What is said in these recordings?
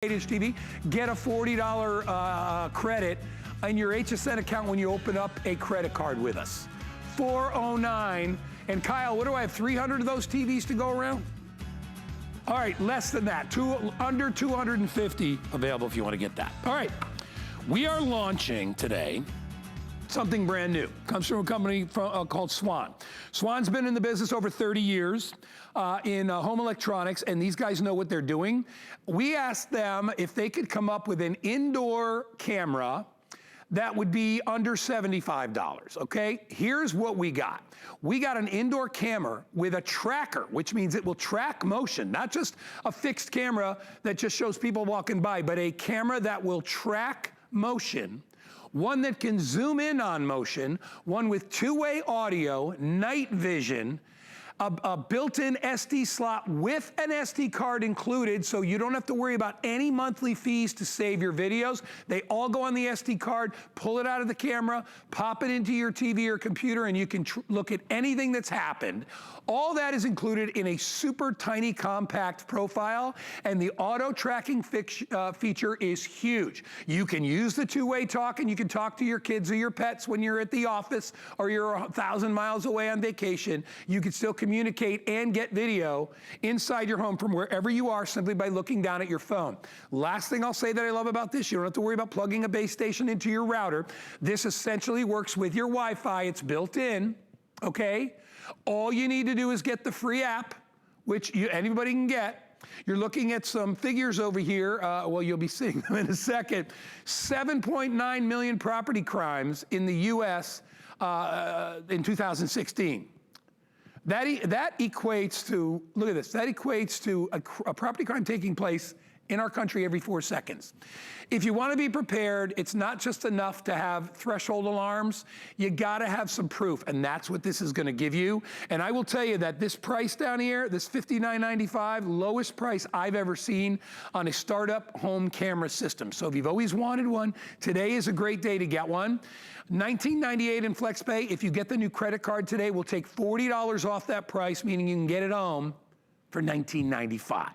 8-inch TV, get a $40 credit in your HSN account when you open up a credit card with us. 409. And Kyle, what do I have, 300 of those TVs to go around? All right, less than that, under 250 available if you want to get that. All right, we are launching today something brand new. Comes from a company called Swann. Swann's been in the business over 30 years in home electronics, and these guys know what they're doing. We asked them if they could come up with an indoor camera that would be under $75, okay? Here's what we got. We got an indoor camera with a tracker, which means it will track motion, not just a fixed camera that just shows people walking by, but a camera that will track motion, one that can zoom in on motion, one with two-way audio, night vision, a built-in SD slot with an SD card included, so you don't have to worry about any monthly fees to save your videos. They all go on the SD card, pull it out of the camera, pop it into your TV or computer, and you can look at anything that's happened. All that is included in a super tiny compact profile, and the auto tracking feature is huge. You can use the two-way talk, and you can talk to your kids or your pets when you're at the office or you're 1,000 miles away on vacation. You can still communicate and get video inside your home from wherever you are simply by looking down at your phone. Last thing I'll say that I love about this, you don't have to worry about plugging a base station into your router. This essentially works with your Wi-Fi. It's built in, okay? All you need to do is get the free app, which anybody can get. You're looking at some figures over here. Well, you'll be seeing them in a second. 7.9 million property crimes in the US in 2016. That equates to, look at this, that equates to a property crime taking place in our country every 4 seconds. If you want to be prepared, it's not just enough to have threshold alarms. You got to have some proof, and that's what this is going to give you. And I will tell you that this price down here, this $59.95, lowest price I've ever seen on a startup home camera system. So if you've always wanted one, today is a great day to get one. $19.98 in FlexPay. If you get the new credit card today, we'll take $40 off that price, meaning you can get it home for $19.95.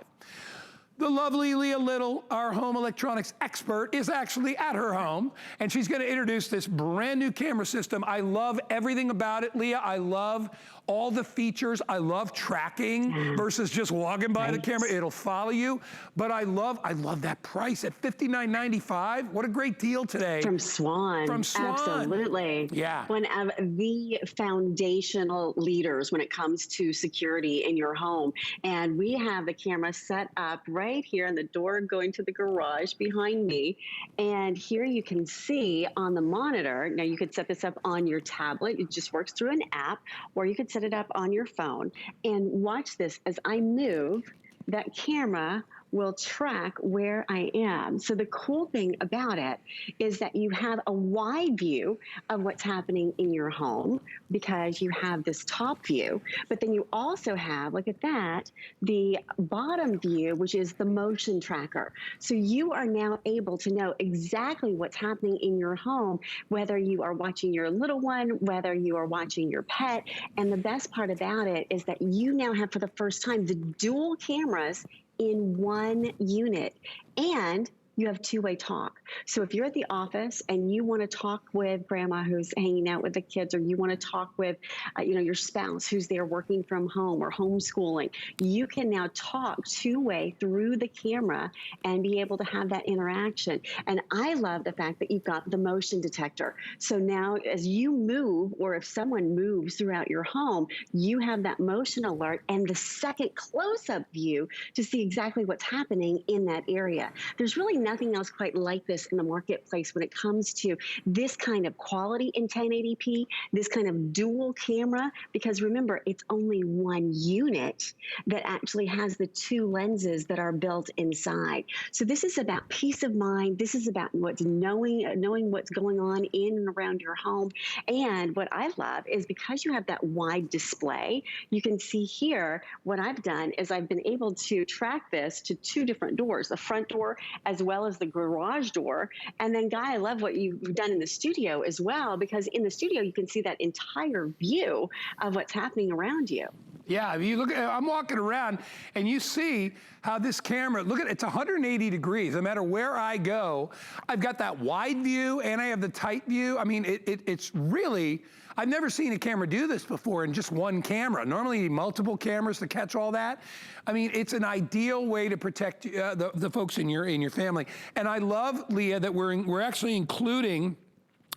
The lovely Leah Little, our home electronics expert, is actually at her home, and she's gonna introduce this brand new camera system. I love everything about it, Leah. I love all the features. I love tracking versus just walking by the camera. It'll follow you. But I love that price at $59.95. What a great deal today. From Swann. From Swann. Absolutely. Yeah. One of the foundational leaders when it comes to security in your home. And we have the camera set up right here in the door going to the garage behind me. And here you can see on the monitor, now you could set this up on your tablet. It just works through an app, or you could set it up on your phone. And watch this, as I move, that camera will track where I am. So the cool thing about it is that you have a wide view of what's happening in your home because you have this top view, but then you also have, look at that, the bottom view, which is the motion tracker. So you are now able to know exactly what's happening in your home, whether you are watching your little one, whether you are watching your pet. And the best part about it is that you now have, for the first time, the dual cameras in one unit, and you have two-way talk. So if you're at the office and you want to talk with grandma who's hanging out with the kids, or you want to talk with your spouse who's there working from home or homeschooling, you can now talk two-way through the camera and be able to have that interaction. And I love the fact that you've got the motion detector. So now as you move, or if someone moves throughout your home, you have that motion alert and the second close-up view to see exactly what's happening in that area. There's really nothing else quite like this in the marketplace when it comes to this kind of quality in 1080p, this kind of dual camera, because remember, it's only one unit that actually has the two lenses that are built inside. So this is about peace of mind. This is about knowing what's going on in and around your home. And what I love is because you have that wide display, you can see here, what I've done is I've been able to track this to two different doors, the front door as well well as the garage door. And then, Guy, I love what you've done in the studio as well, because in the studio, you can see that entire view of what's happening around you. Yeah, you look at, I'm walking around and you see how this camera, look at it, it's 180 degrees. No matter where I go, I've got that wide view and I have the tight view. I mean, it's really, I've never seen a camera do this before in just one camera. Normally you need multiple cameras to catch all that. I mean, it's an ideal way to protect the folks in your family. And I love, Leah, that we're actually including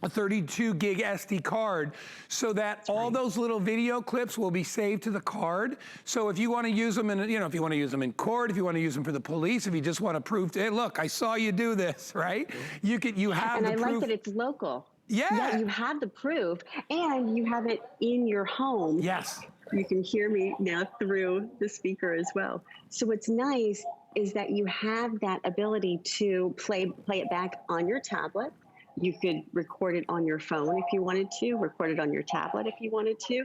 a 32 gig SD card so that all those little video clips will be saved to the card. So if you want to use them in, if you want to use them in court, if you want to use them for the police, if you just want to prove, hey, look, I saw you do this, right? You have and the I proof. like that it's local. Yeah. Yeah, you have the proof and you have it in your home. Yes. You can hear me now through the speaker as well. So what's nice is that you have that ability to play it back on your tablet. You could record it on your phone if you wanted to, record it on your tablet if you wanted to,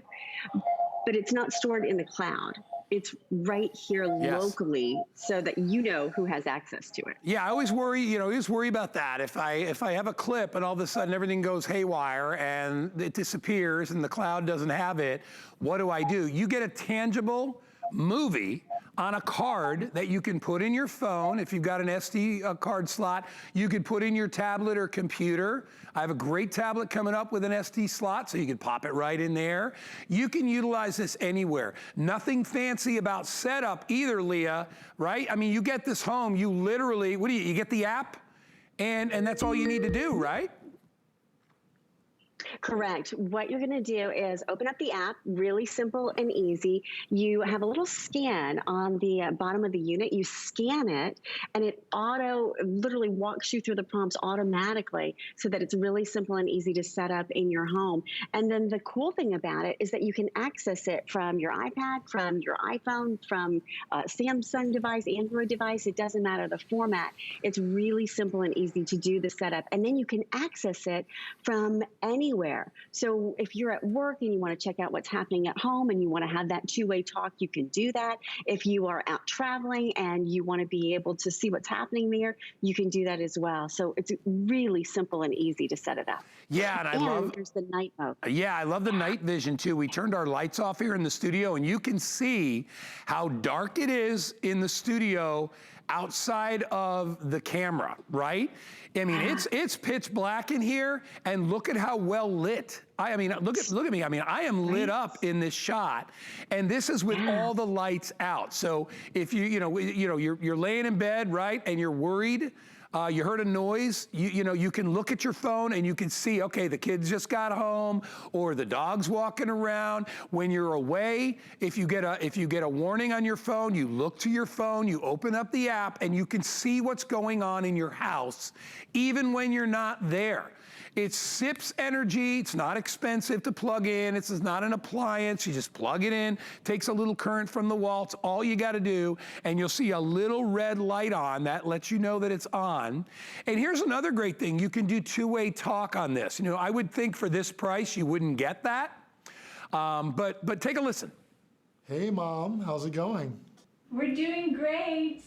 but it's not stored in the cloud. It's right here locally so that you know who has access to it. Yeah, I always worry, about that. If I have a clip and all of a sudden everything goes haywire and it disappears and the cloud doesn't have it, what do? You get a tangible movie on a card that you can put in your phone. If you've got an SD card slot, you could put in your tablet or computer. I have a great tablet coming up with an SD slot, so you can pop it right in there. You can utilize this anywhere. Nothing fancy about setup either, Leah, right? I mean, you get this home, you literally, you get the app, and that's all you need to do, right? Correct. What you're going to do is open up the app, really simple and easy. You have a little scan on the bottom of the unit. You scan it, and it literally walks you through the prompts automatically so that it's really simple and easy to set up in your home. And then the cool thing about it is that you can access it from your iPad, from your iPhone, from Samsung device, Android device. It doesn't matter the format. It's really simple and easy to do the setup. And then you can access it from anywhere. So if you're at work and you want to check out what's happening at home and you want to have that two-way talk, you can do that. If you are out traveling and you want to be able to see what's happening there, you can do that as well. So it's really simple and easy to set it up. Yeah, and there's the night mode. Yeah, I love the night vision too. We turned our lights off here in the studio and you can see how dark it is in the studio outside of the camera, right? I mean, it's pitch black in here, and look at how well lit. I mean, look at me. I mean, I am lit up in this shot, and this is with all the lights out. So if you're laying in bed, right, and you're worried, you heard a noise, you can look at your phone and you can see, okay, the kids just got home or the dog's walking around. When you're away, if you get a warning on your phone, you look to your phone, you open up the app, and you can see what's going on in your house, even when you're not there. It sips energy. It's not expensive to plug in. This is not an appliance. You just plug it in, takes a little current from the wall. It's all you got to do, and you'll see a little red light on. That lets you know that it's on. And here's another great thing. You can do two-way talk on this. I would think for this price you wouldn't get that, but take a listen. Hey, Mom. How's it going? We're doing great.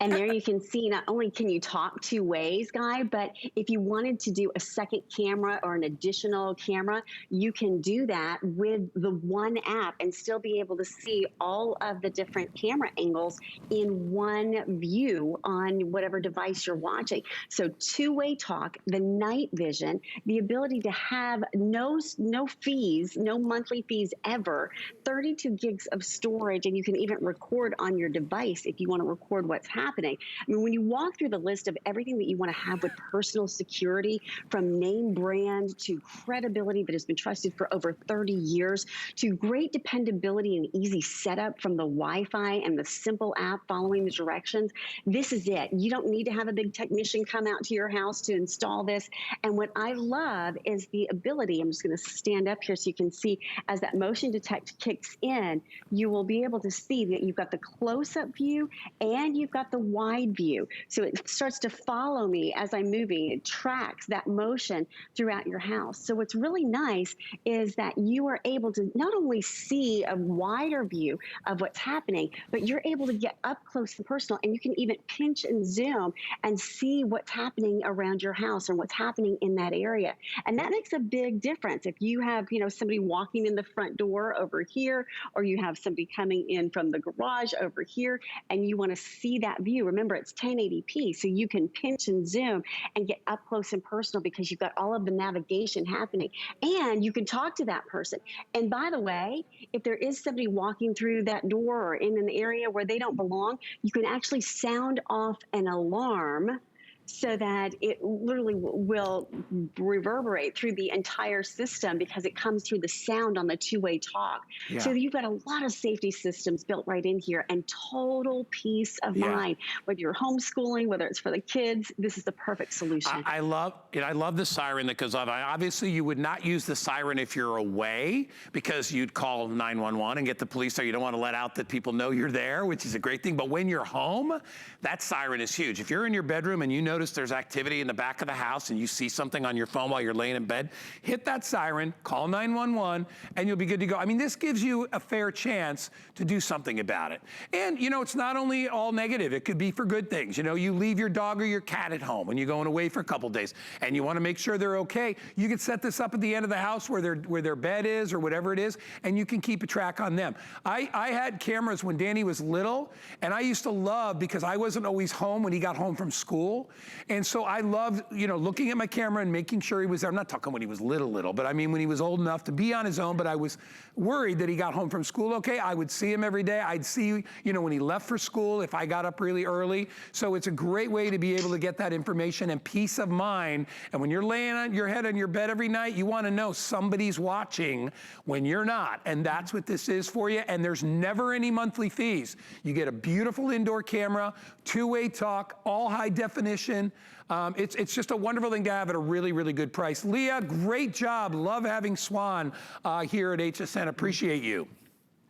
And there you can see, not only can you talk two ways, Guy, but if you wanted to do a second camera or an additional camera, you can do that with the one app and still be able to see all of the different camera angles in one view on whatever device you're watching. So two-way talk, the night vision, the ability to have no fees, no monthly fees ever, 32 gigs of storage, and you can even record on your device if you want to record what's happening. I mean, when you walk through the list of everything that you want to have with personal security, from name brand to credibility that has been trusted for over 30 years, to great dependability and easy setup from the Wi-Fi and the simple app following the directions, this is it. You don't need to have a big technician come out to your house to install this. And what I love is the ability, I'm just going to stand up here so you can see, as that motion detect kicks in, you will be able to see that you've got the close-up view and you've got the wide view. So it starts to follow me as I'm moving. It tracks that motion throughout your house. So what's really nice is that you are able to not only see a wider view of what's happening, but you're able to get up close and personal, and you can even pinch and zoom and see what's happening around your house and what's happening in that area. And that makes a big difference. If you have, somebody walking in the front door over here, or you have somebody coming in from the garage over here, and you want to see that view, remember it's 1080p, so you can pinch and zoom and get up close and personal because you've got all of the navigation happening. And you can talk to that person. And by the way, if there is somebody walking through that door or in an area where they don't belong, you can actually sound off an alarm so that it literally will reverberate through the entire system because it comes through the sound on the two-way talk. Yeah. So you've got a lot of safety systems built right in here and total peace of mind. Whether you're homeschooling, whether it's for the kids, this is the perfect solution. I love it. I love the siren that goes off. Obviously, you would not use the siren if you're away because you'd call 911 and get the police there. You don't want to let out that people know you're there, which is a great thing. But when you're home, that siren is huge. If you're in your bedroom and you notice there's activity in the back of the house and you see something on your phone while you're laying in bed, hit that siren, call 911, and you'll be good to go. I mean, this gives you a fair chance to do something about it. And, it's not only all negative. It could be for good things. You leave your dog or your cat at home when you're going away for a couple days and you want to make sure they're okay. You can set this up at the end of the house where their bed is or whatever it is, and you can keep a track on them. I had cameras when Danny was little, and I used to love, because I wasn't always home when he got home from school, and so I loved, looking at my camera and making sure he was there. I'm not talking when he was little, but I mean when he was old enough to be on his own, but I was worried that he got home from school okay. I would see him every day. I'd see, when he left for school, if I got up really early. So it's a great way to be able to get that information and peace of mind. And when you're laying on your head on your bed every night, you want to know somebody's watching when you're not. And that's what this is for you. And there's never any monthly fees. You get a beautiful indoor camera, two-way talk, all high definition. It's just a wonderful thing to have at a really, really good price. Leah, great job. Love having Swann here at HSN. Appreciate you.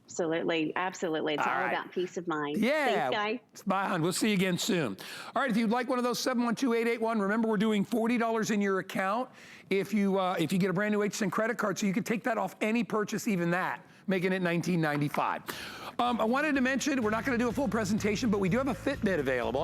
Absolutely. Absolutely. It's all about peace of mind. Yeah. Thanks, guys. Bye, hon. We'll see you again soon. All right. If you'd like one of those, 712-881, remember we're doing $40 in your account if you get a brand new HSN credit card, so you can take that off any purchase, even that, making it $19.95. I wanted to mention, we're not going to do a full presentation, but we do have a Fitbit available.